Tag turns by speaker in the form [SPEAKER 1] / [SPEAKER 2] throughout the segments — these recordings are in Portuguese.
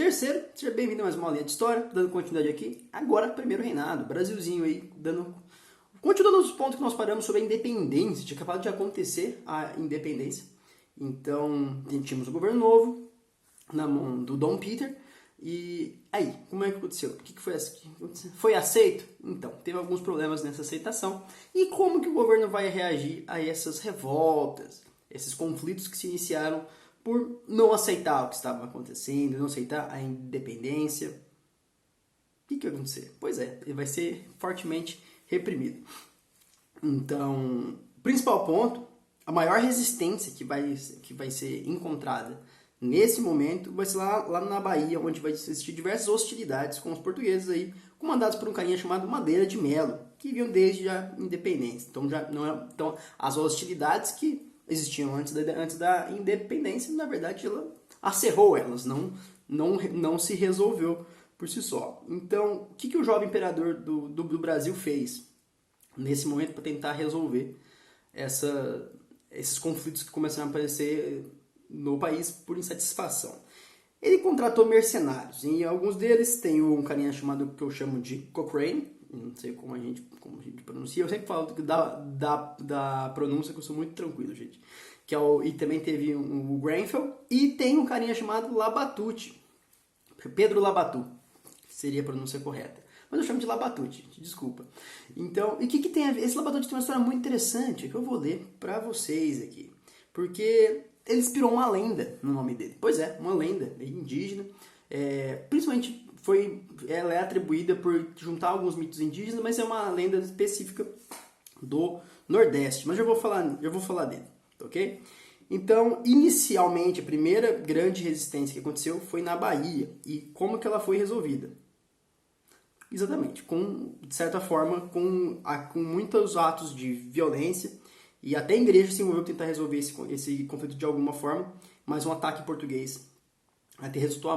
[SPEAKER 1] Terceiro, seja bem-vindo a mais uma aulinha de história, dando continuidade aqui. Agora, primeiro reinado, Brasilzinho aí, continuando os pontos que nós paramos sobre a independência. Tinha acabado de acontecer a independência. Então, tínhamos o governo novo, na mão do Dom Peter. E aí, como é que aconteceu? O que foi assim? Foi aceito? Então, teve alguns problemas nessa aceitação. E como que o governo vai reagir a essas revoltas, esses conflitos que se iniciaram por não aceitar o que estava acontecendo, não aceitar a independência? O que vai acontecer? Pois é, ele vai ser fortemente reprimido. Então, o principal ponto, a maior resistência que vai ser encontrada nesse momento vai ser lá na Bahia, onde vai existir diversas hostilidades com os portugueses aí, comandados por um carinha chamado Madeira de Melo, que vinham desde a independência. Então, as hostilidades que existiam antes da independência, na verdade, ela acerrou elas, não se resolveu por si só. Então, o que o jovem imperador do Brasil fez nesse momento para tentar resolver esses conflitos que começaram a aparecer no país por insatisfação? Ele contratou mercenários, e alguns deles tem um carinha chamado, que eu chamo de Cochrane, não sei como a gente pronuncia, eu sempre falo da pronúncia, que eu sou muito tranquilo, gente. E também teve o Grenfell, e tem um carinha chamado Labatut, Pedro Labatut, seria a pronúncia correta. Mas eu chamo de Labatut, desculpa. Então, e o que tem a ver? Esse Labatut tem uma história muito interessante, que eu vou ler para vocês aqui. Porque ele inspirou uma lenda no nome dele. Pois é, uma lenda indígena. Principalmente ela é atribuída por juntar alguns mitos indígenas, mas é uma lenda específica do Nordeste. Mas eu vou falar dele, ok? Então, inicialmente, a primeira grande resistência que aconteceu foi na Bahia. E como que ela foi resolvida? Exatamente, de certa forma, com muitos atos de violência, e até a igreja se envolveu para tentar resolver esse conflito de alguma forma, mas um ataque português até resultou na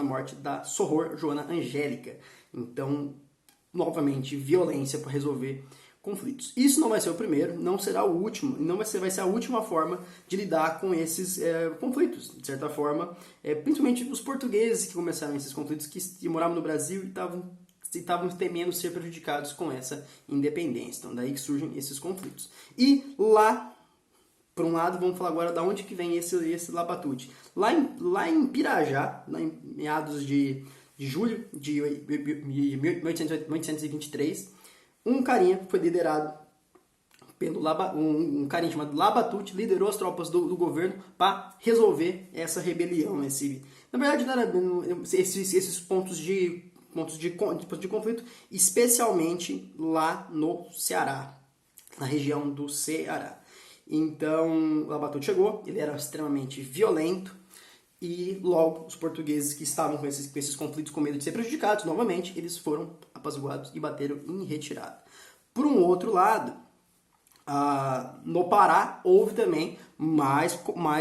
[SPEAKER 1] morte da Soror Joana Angélica. Então, novamente, violência para resolver conflitos. Isso não vai ser o primeiro, não será o último, não vai ser a última forma de lidar com esses conflitos. De certa forma, principalmente os portugueses que começaram esses conflitos, que moravam no Brasil e estavam temendo ser prejudicados com essa independência. Então, daí que surgem esses conflitos. E lá, por um lado, vamos falar agora de onde que vem esse Labatut. Lá em Pirajá, lá em meados de julho de 1823, um carinha foi liderado pelo um carinha chamado Labatut, liderou as tropas do governo para resolver essa rebelião. Na verdade, não era esses pontos de conflito, especialmente lá no Ceará, na região do Ceará. Então, Labatut chegou, ele era extremamente violento, e logo os portugueses que estavam com esses conflitos com medo de ser prejudicados, novamente, eles foram apaziguados e bateram em retirada. Por um outro lado, no Pará houve também mais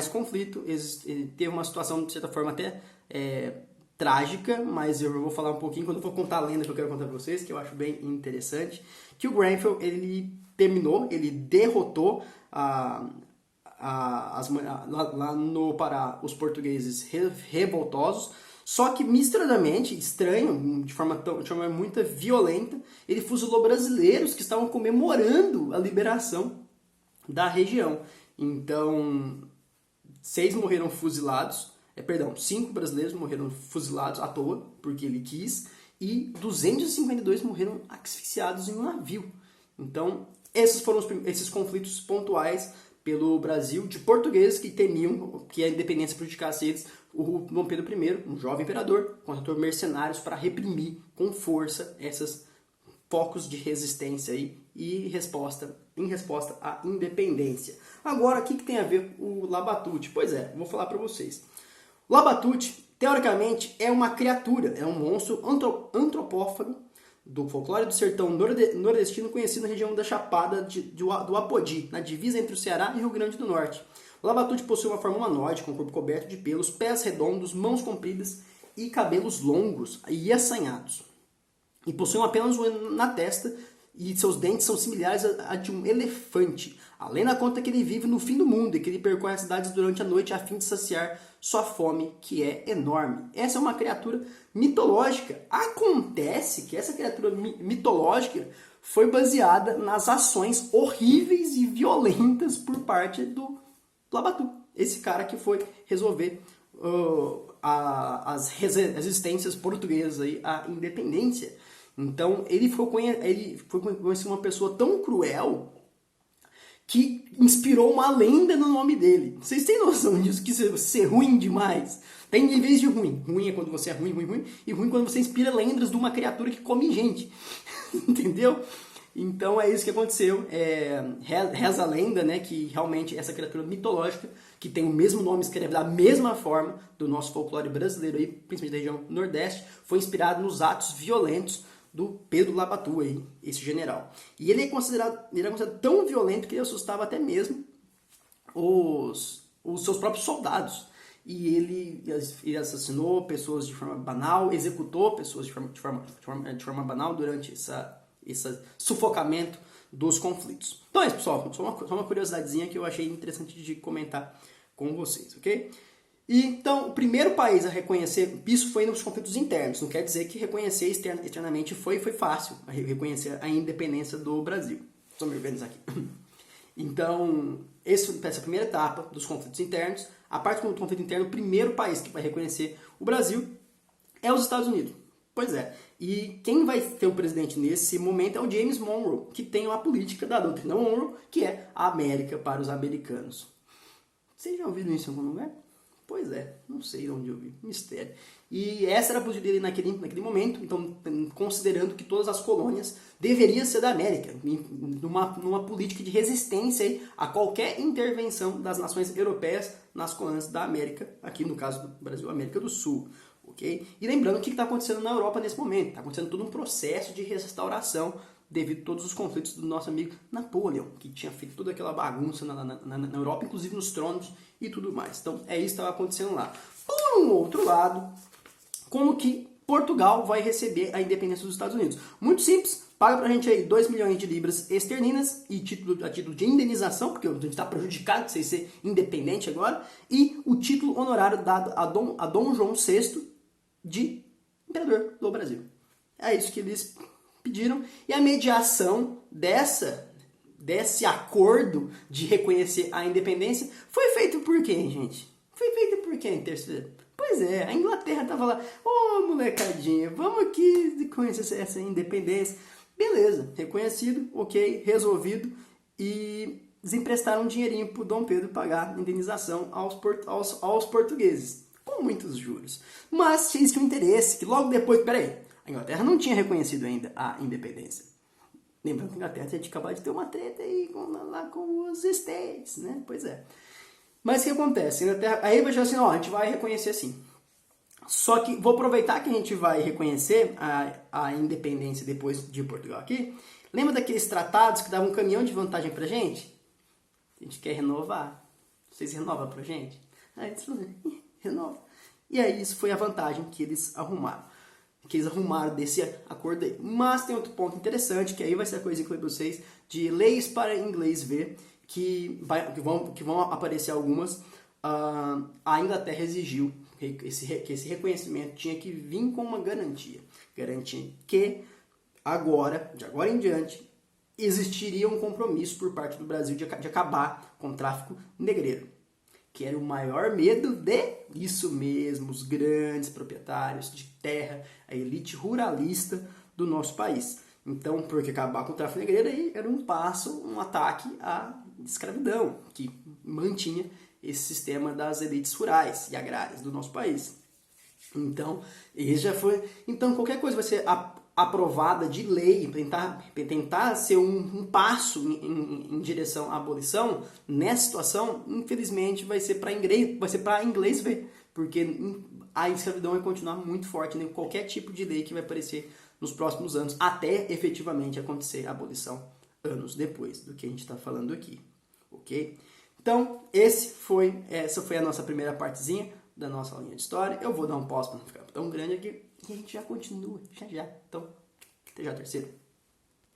[SPEAKER 1] conflito, teve uma situação de certa forma até trágica, mas eu vou falar um pouquinho quando eu for contar a lenda que eu quero contar para vocês, que eu acho bem interessante, que o Grenfell, ele derrotou lá no Pará os portugueses revoltosos, só que misteriosamente, estranho, de forma muito violenta, ele fuzilou brasileiros que estavam comemorando a liberação da região. Então, 5 brasileiros morreram fuzilados à toa, porque ele quis, e 252 morreram asfixiados em um navio. Então, esses foram esses conflitos pontuais pelo Brasil, de portugueses que temiam que a independência prejudicasse eles. O Dom Pedro I, um jovem imperador, contratou mercenários para reprimir com força esses focos de resistência aí, em resposta à independência. Agora, o que tem a ver o Labatut? Pois é, vou falar para vocês. O Labatut, teoricamente, é uma criatura, é um monstro antropófago do folclore do sertão nordestino, conhecido na região da Chapada do Apodi, na divisa entre o Ceará e o Rio Grande do Norte. O Labatut possui uma forma humanoide, com o corpo coberto de pelos, pés redondos, mãos compridas e cabelos longos e assanhados. E possui apenas na testa e seus dentes são similares a de um elefante. A lenda conta que ele vive no fim do mundo e que ele percorre as cidades durante a noite a fim de saciar sua fome, que é enorme. Essa é uma criatura mitológica. Acontece que essa criatura mitológica foi baseada nas ações horríveis e violentas por parte do Labatut. Esse cara que foi resolver as resistências portuguesas aí, à independência. Então, ele foi conhecido uma pessoa tão cruel que inspirou uma lenda no nome dele. Vocês têm noção disso? Que ser ruim demais? Tem níveis de ruim. Ruim é quando você é ruim. E ruim quando você inspira lendas de uma criatura que come gente. Entendeu? Então é isso que aconteceu. Reza a lenda, né, que realmente essa criatura mitológica, que tem o mesmo nome, escreve da mesma forma do nosso folclore brasileiro, aí, principalmente da região Nordeste, foi inspirado nos atos violentos do Pedro Labatut, aí, esse general. E ele era considerado tão violento que ele assustava até mesmo os seus próprios soldados. E ele assassinou pessoas de forma banal, executou pessoas de forma banal durante esse sufocamento dos conflitos. Então é isso, pessoal. Só uma curiosidadezinha que eu achei interessante de comentar com vocês, ok? E, então, o primeiro país a reconhecer isso foi nos conflitos internos. Não quer dizer que reconhecer externamente foi fácil, reconhecer a independência do Brasil. Só me organizar aqui. Então, essa primeira etapa dos conflitos internos, a parte do conflito interno, o primeiro país que vai reconhecer o Brasil é os Estados Unidos. Pois é. E quem vai ter o presidente nesse momento é o James Monroe, que tem a política da doutrina Monroe, que é a América para os americanos. Vocês já ouviram isso em algum lugar? Pois é, não sei de onde eu vi, mistério. E essa era a postura dele naquele momento, então considerando que todas as colônias deveriam ser da América, numa política de resistência aí a qualquer intervenção das nações europeias nas colônias da América, aqui no caso do Brasil, América do Sul. Okay? E lembrando o que está acontecendo na Europa nesse momento, está acontecendo todo um processo de restauração devido a todos os conflitos do nosso amigo Napoleão, que tinha feito toda aquela bagunça na Europa, inclusive nos tronos e tudo mais. Então, é isso que estava acontecendo lá. Por um outro lado, como que Portugal vai receber a independência dos Estados Unidos? Muito simples, paga pra gente aí 2 milhões de libras esterlinas e a título de indenização, porque a gente está prejudicado sem ser independente agora, e o título honorário dado a Dom João VI de imperador do Brasil. É isso que eles pediram. E a mediação desse acordo de reconhecer a independência foi feito por quem, gente? Foi feito por quem, terceiro? Pois é, a Inglaterra estava lá, molecadinha, vamos aqui reconhecer essa independência. Beleza, reconhecido, ok, resolvido. E eles emprestaram um dinheirinho para o Dom Pedro pagar a indenização aos portugueses, com muitos juros. Mas tinha um interesse, que logo depois, a Inglaterra não tinha reconhecido ainda a independência. Lembrando que a Inglaterra tinha acabado de ter uma treta aí lá com os States, né? Pois é. Mas o que acontece? A Inglaterra, aí vai dizer assim, a gente vai reconhecer sim. Só que vou aproveitar que a gente vai reconhecer a independência depois de Portugal aqui. Lembra daqueles tratados que davam um caminhão de vantagem pra gente? A gente quer renovar. Vocês renovam pra gente? Aí eles falaram, renova. E aí isso foi a vantagem que eles arrumaram. Desse acordo aí. Mas tem outro ponto interessante, que aí vai ser a coisa que eu falei pra vocês, de leis para inglês ver, que vão aparecer algumas. A Inglaterra exigiu que esse reconhecimento tinha que vir com uma garantia que de agora em diante, existiria um compromisso por parte do Brasil de acabar com o tráfico negreiro, que era o maior medo isso mesmo, os grandes proprietários de terra, a elite ruralista do nosso país. Então, porque acabar com o tráfico negreiro aí era um ataque à escravidão, que mantinha esse sistema das elites rurais e agrárias do nosso país. Então, qualquer coisa vai ser aprovada de lei, tentar ser um passo em direção à abolição, nessa situação, infelizmente, vai ser para inglês ver, porque a escravidão vai continuar muito forte em qualquer tipo de lei que vai aparecer nos próximos anos, até efetivamente acontecer a abolição anos depois do que a gente está falando aqui, ok? Então, essa foi a nossa primeira partezinha da nossa aulinha de história. Eu vou dar um pause para não ficar tão grande aqui e a gente já continua, já. Então, até já, terceiro.